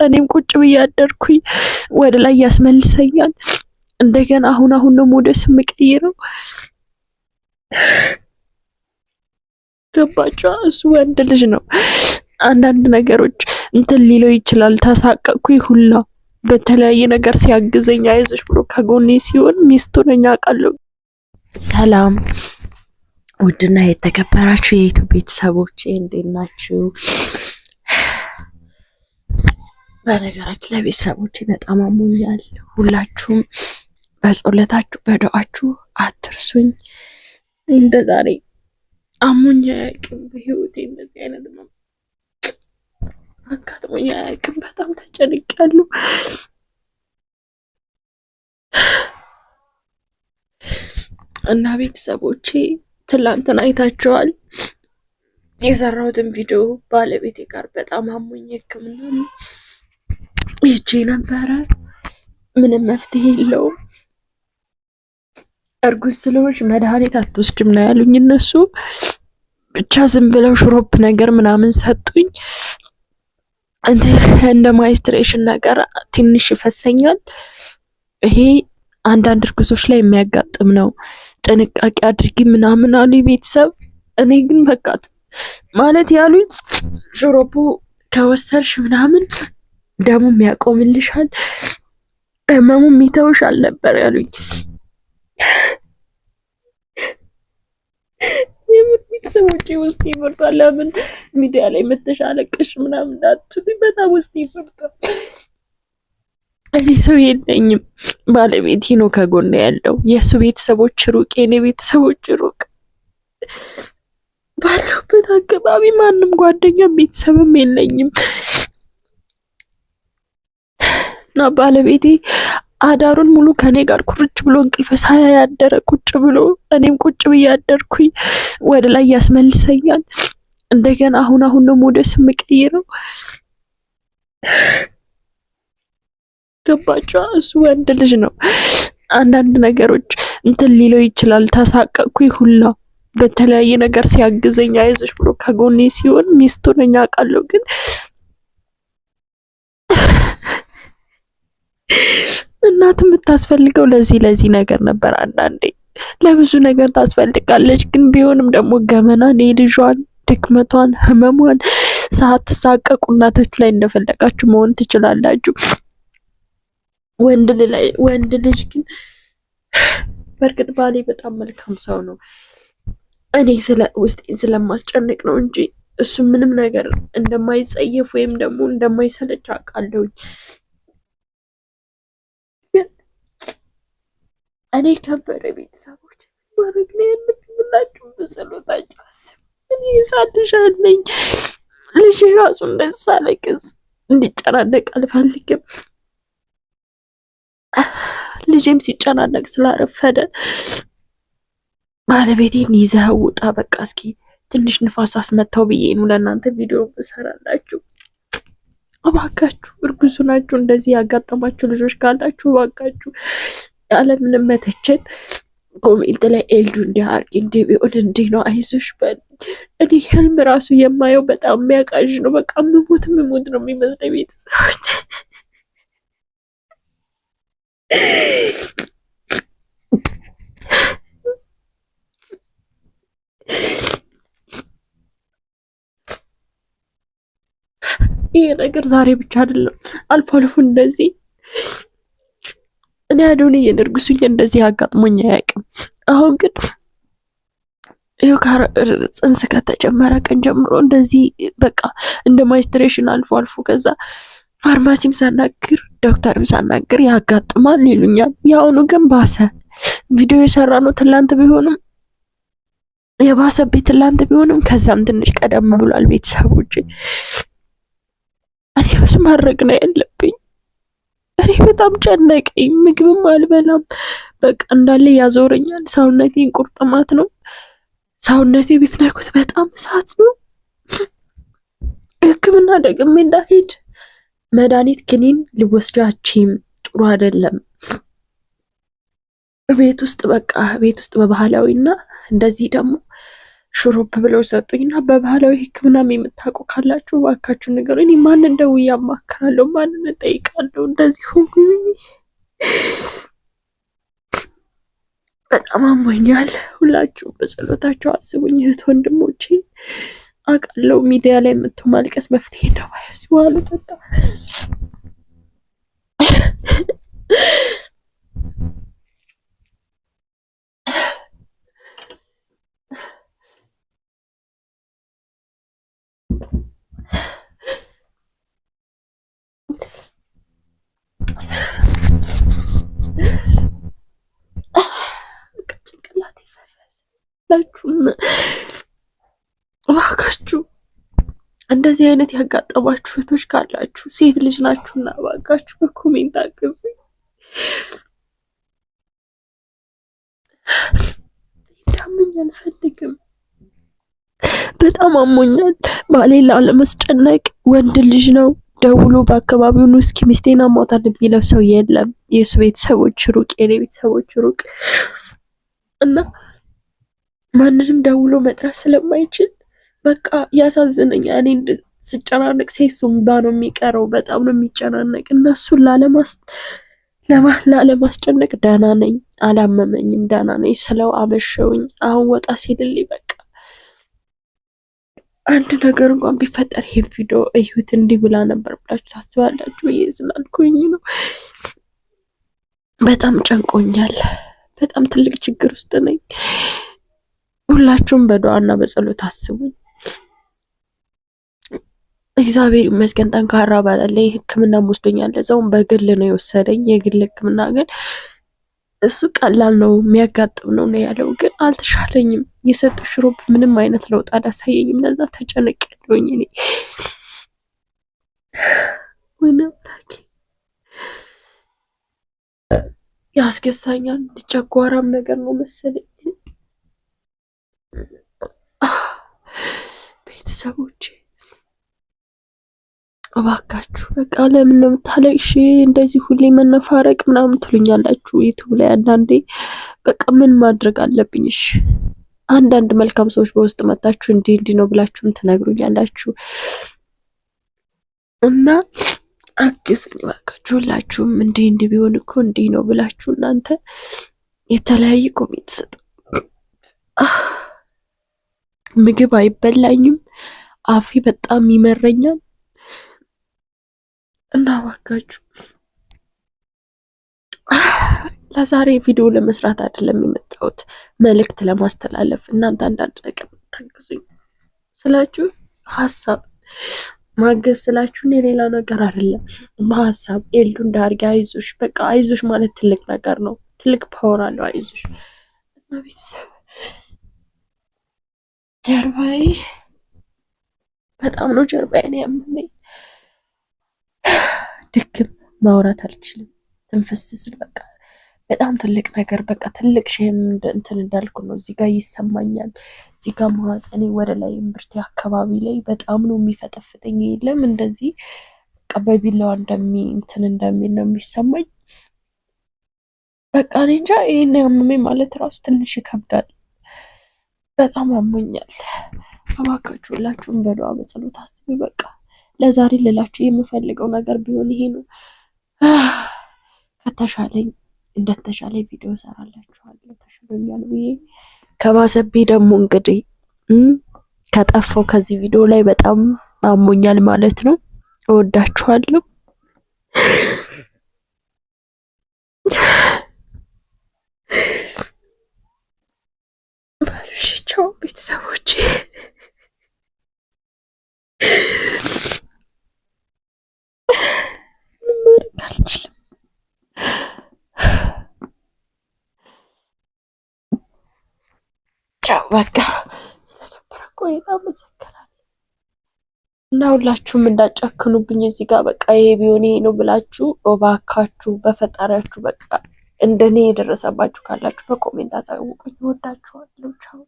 እኔም ቁጭ ብዬ አደርኩኝ። ወደ ላይ ያስመልሰኛል። እንደገና አሁን ነው ሞደስ የምቀይረው። ገባችሁ? እሱ ወንድ ልጅ ነው። አንዳንድ ነገሮች እንትን ሊለው ይችላል። ተሳቀቅኩኝ ሁላ በተለያየ ነገር ሲያግዘኝ አይዞሽ ብሎ ከጎኔ ሲሆን ሚስቱ ነኝ አውቃለሁ። ሰላም ውድና የተከበራችሁ የዩቲዩብ ቤተሰቦቼ እንዴት ናችሁ? በነገራችን ላይ ቤተሰቦቼ በጣም አሞኛል። ሁላችሁም በጸሎታችሁ በዱዓችሁ አትርሱኝ። እንደ ዛሬ አሞኝ አያውቅም። በህይወቴ እንደዚህ አይነት ነው አጋጥሞኝ አያውቅም። በጣም ተጨንቄያለሁ። እና ቤተሰቦቼ ትላንትና አይታችኋል የሰራሁትን ቪዲዮ ባለቤቴ ጋር በጣም አሞኝ ሕክምና ሄጄ ነበረ። ምንም መፍትሄ የለውም። እርጉዝ ስለሆንሽ መድኃኒት አትወስጅም ነው ያሉኝ እነሱ። ብቻ ዝም ብለው ሽሮፕ ነገር ምናምን ሰጡኝ። እንደ ማይስትሬሽን ነገር ትንሽ ይፈሰኛል። ይሄ አንዳንድ እርጉዞች ላይ የሚያጋጥም ነው፣ ጥንቃቄ አድርጊ ምናምን አሉ ቤተሰብ። እኔ ግን በቃ ማለት ያሉኝ ሽሮፑ ከወሰድሽ ምናምን ደሙም ያቆምልሻል፣ ህመሙም ይተውሻል ነበር ያሉኝ። የምር ቤተሰቦቼ ውስጥ ይፈርቷል። ለምን ሚዲያ ላይ መተሻለቅሽ ምናምን እንዳትሉኝ፣ በጣም ውስጥ ይፈርቷል። እኔ ሰው የለኝም፣ ባለቤቴ ነው ከጎን ያለው። የእሱ ቤተሰቦች ሩቅ፣ የኔ ቤተሰቦች ሩቅ። ባለሁበት አካባቢ ማንም ጓደኛ ቤተሰብም የለኝም እና ባለቤቴ አዳሩን ሙሉ ከኔ ጋር ኩርች ብሎ እንቅልፍ ሳያደረ ቁጭ ብሎ እኔም ቁጭ ብዬ አደርኩኝ። ወደ ላይ ያስመልሰኛል። እንደገና አሁን ነው ሞደስ የምቀይረው። ገባችሁ? እሱ ወንድ ልጅ ነው። አንዳንድ ነገሮች እንትን ሊለው ይችላል። ተሳቀቅኩኝ ሁላ በተለያየ ነገር ሲያግዘኝ አይዞሽ ብሎ ከጎኔ ሲሆን ሚስቱ ነኝ አውቃለሁ። ግን እናት የምታስፈልገው ለዚህ ነገር ነበር። አንዳንዴ ለብዙ ነገር ታስፈልጋለች። ግን ቢሆንም ደግሞ ገመናን፣ የልጇን ድክመቷን፣ ህመሟን ሳትሳቀቁ እናታችሁ ላይ እንደፈለጋችሁ መሆን ትችላላችሁ። ወንድ ልጅ ግን በእርግጥ ባሌ በጣም መልካም ሰው ነው። እኔ ውስጤን ስለማስጨንቅ ነው እንጂ እሱ ምንም ነገር እንደማይጸየፍ ወይም ደግሞ እንደማይሰለች አውቃለሁኝ። እኔ ከበረ ቤተሰቦች ማድረግ ነው ያለብኝ ብላችሁ በጸሎታችሁ አስቡ። እኔ ሳትሻለኝ ልጄ ራሱ እንደሳለቅስ እንዲጨናነቅ አልፈልግም። ልጄም ሲጨናነቅ ስላረፈደ ባለቤቴን ይዘህ ውጣ በቃ እስኪ ትንሽ ንፋስ አስመታው ብዬ ነው ለእናንተ ቪዲዮ ብሰራላችሁ። እባካችሁ እርጉዝ ናችሁ እንደዚህ ያጋጠማችሁ ልጆች ካላችሁ እባካችሁ ያለምንም መተቸት ኮሜንት ላይ ኤልዱ እንዲያርግ እንዲህ ቢሆን እንዲህ ነው አይዞሽ በል። እኔ ህልም ራሱ የማየው በጣም የሚያቃዥ ነው። በቃ ምሞት ነው የሚመስለኝ ቤተሰቦች። ይሄ ነገር ዛሬ ብቻ አይደለም፣ አልፎ አልፎ እንደዚህ እኔ አዶኒ የነርጉሱኝ እንደዚህ አጋጥሞኝ አያውቅም። አሁን ግን ይኸው ጽንስ ከተጨመረ ቀን ጀምሮ እንደዚህ በቃ እንደ ማይስትሬሽን አልፎ አልፎ ከዛ ፋርማሲም ሳናግር ዶክተርም ሳናግር ያጋጥማል ይሉኛል። የአሁኑ ግን ባሰ። ቪዲዮ የሰራ ነው ትላንት ቢሆንም የባሰቤት ትላንት ቢሆንም ከዛም ትንሽ ቀደም ብሏል። ቤተሰቦች እኔ ምን ማድረግ ነው ያለብኝ? እኔ በጣም ጨነቀኝ። ምግብም አልበላም። በቃ እንዳለ ያዞረኛል። ሰውነቴን ቁርጥማት ነው። ሰውነቴ ቢትነኩት በጣም እሳት ነው። ሕክምና ደግሜ እንዳልሄድ መድኃኒት ክኒን ልወስዳችም ጥሩ አይደለም። ቤት ውስጥ በባህላዊና እንደዚህ ደግሞ ሽሮፕ ብለው ሰጡኝና በባህላዊ ሕክምና የምታውቁ ካላችሁ እባካችሁ ንገሩ። እኔ ማንን ደውዬ አማክራለሁ? ማንን እጠይቃለሁ? እንደዚህ ሆንኩኝ። በጣም አሞኛል። ሁላችሁ በጸሎታችሁ አስቡኝ እህት ወንድሞቼ። አውቃለሁ ሚዲያ ላይ መጥቶ ማልቀስ መፍትሄ ነው። ሲዋሉ ጠጣ ጭንቅላት ይፈረስ ላችሁም እባካችሁ እንደዚህ አይነት ያጋጠማችሁ እህቶች ካላችሁ ሴት ልጅ ናችሁና እባካችሁ በኮሜንት አግዙ። እንዳመኝ አልፈልግም። በጣም አሞኛል። ባሌን ላለማስጨነቅ ወንድ ልጅ ነው ደውሎ በአካባቢው ነው እስኪ ሚስቴን አሟታል የሚለው ሰው የለም። የሱ ቤተሰቦች ሩቅ፣ የኔ ቤተሰቦች ሩቅ እና ማንንም ደውሎ መጥራት ስለማይችል በቃ ያሳዝነኛል። እኔ ስጨናነቅ ሴሱም ነው የሚቀረው። በጣም ነው የሚጨናነቅ። እነሱን ላለማስጨነቅ ደህና ነኝ፣ አላመመኝም፣ ደህና ነኝ ስለው አመሸውኝ። አሁን ወጣ ሲልልኝ በቃ አንድ ነገር እንኳን ቢፈጠር ይሄን ቪዲዮ እዩት እንዲህ ብላ ነበር ብላችሁ ታስባላችሁ ብዬ ስላልኩኝ ነው። በጣም ጨንቆኛል። በጣም ትልቅ ችግር ውስጥ ነኝ። ሁላችሁም በዱዓና በጸሎት አስቡኝ። እግዚአብሔር ይመስገን ጠንካራ ባላለኝ ሕክምና ወስዶኛል። ለዛውም በግል ነው የወሰደኝ። የግል ሕክምና ግን እሱ ቀላል ነው የሚያጋጥም ነው ያለው፣ ግን አልተሻለኝም። የሰጡ ሽሮፕ ምንም አይነት ለውጥ አላሳየኝም። ለዛ ተጨነቅኩኝ እኔ ወይኔ ያስገሳኛል። ጨጓራም ነገር ነው መሰለኝ። ቤተሰቦቼ እባካችሁ በቃ ለምን ነው የምታለቅሽ? እንደዚህ ሁሌ መነፋረቅ ምናምን ትሉኛላችሁ ዩቲዩብ ላይ አንዳንዴ። በቃ ምን ማድረግ አለብኝ? እሺ አንዳንድ መልካም ሰዎች በውስጥ መጣችሁ እንዲህ ነው ብላችሁም ትነግሩኛላችሁ እና አግዙኝ እባካችሁ። ሁላችሁም እንዲህ ቢሆን እኮ እንዲህ ነው ብላችሁ እናንተ የተለያየ ኮሜንት ስጡ። ምግብ አይበላኝም፣ አፌ በጣም ይመረኛል እና እባካችሁ ለዛሬ ቪዲዮ ለመስራት አይደለም የመጣሁት፣ መልእክት ለማስተላለፍ። እናንተ አንዳንድ ነገር ታግዙኝ ስላችሁ ሀሳብ ማገዝ ስላችሁ ሌላ ነገር አይደለም። በሀሳብ ኤልዱ እንዳርጋ አይዞሽ፣ በቃ አይዞሽ ማለት ትልቅ ነገር ነው። ትልቅ ፓወር አለው አይዞሽ። እና ቤተሰብ ጀርባዬ በጣም ነው ጀርባዬን ያመመኝ። ድክም ማውራት አልችልም። ትንፍስ ስል በቃ በጣም ትልቅ ነገር በቃ ትልቅ ሼም እንትን እንዳልኩ ነው። እዚህ ጋር ይሰማኛል። እዚህ ጋር ማህፀኔ ወደ ላይ እምብርቴ አካባቢ ላይ በጣም ነው የሚፈጠፍጠኝ። የለም እንደዚህ በቃ በቢላዋ እንትን እንደሚል ነው የሚሰማኝ። በቃ እኔ እንጃ ይሄን ያመመኝ ማለት ራሱ ትንሽ ይከብዳል። በጣም አሞኛል። እባካችሁ ሁላችሁም በዱዓ በጸሎት አስቡ። በቃ ለዛሬ ልላችሁ የምፈልገው ነገር ቢሆን ይሄ ነው። ከተሻለኝ እንደተሻለ ቪዲዮ ሰራላችኋለሁ። ተሻለኛል ብዬ ከባሰብኝ ደግሞ እንግዲህ ከጠፋው ከዚህ ቪዲዮ ላይ በጣም አሞኛል ማለት ነው። እወዳችኋለሁ። ባልሽቸው ቤተሰቦቼ ማድረግ አልችልም። ቻው በቃ ስለነበረ ቆይታ አመሰግናለሁ። እና ሁላችሁም እንዳጨክኑብኝ እዚህ ጋር በቃ ይሄ ቢሆን ይሄ ነው ብላችሁ እባካችሁ በፈጣሪያችሁ በቃ እንደኔ የደረሰባችሁ ካላችሁ በኮሜንት አሳውቁኝ። እወዳችኋለሁ። ቻው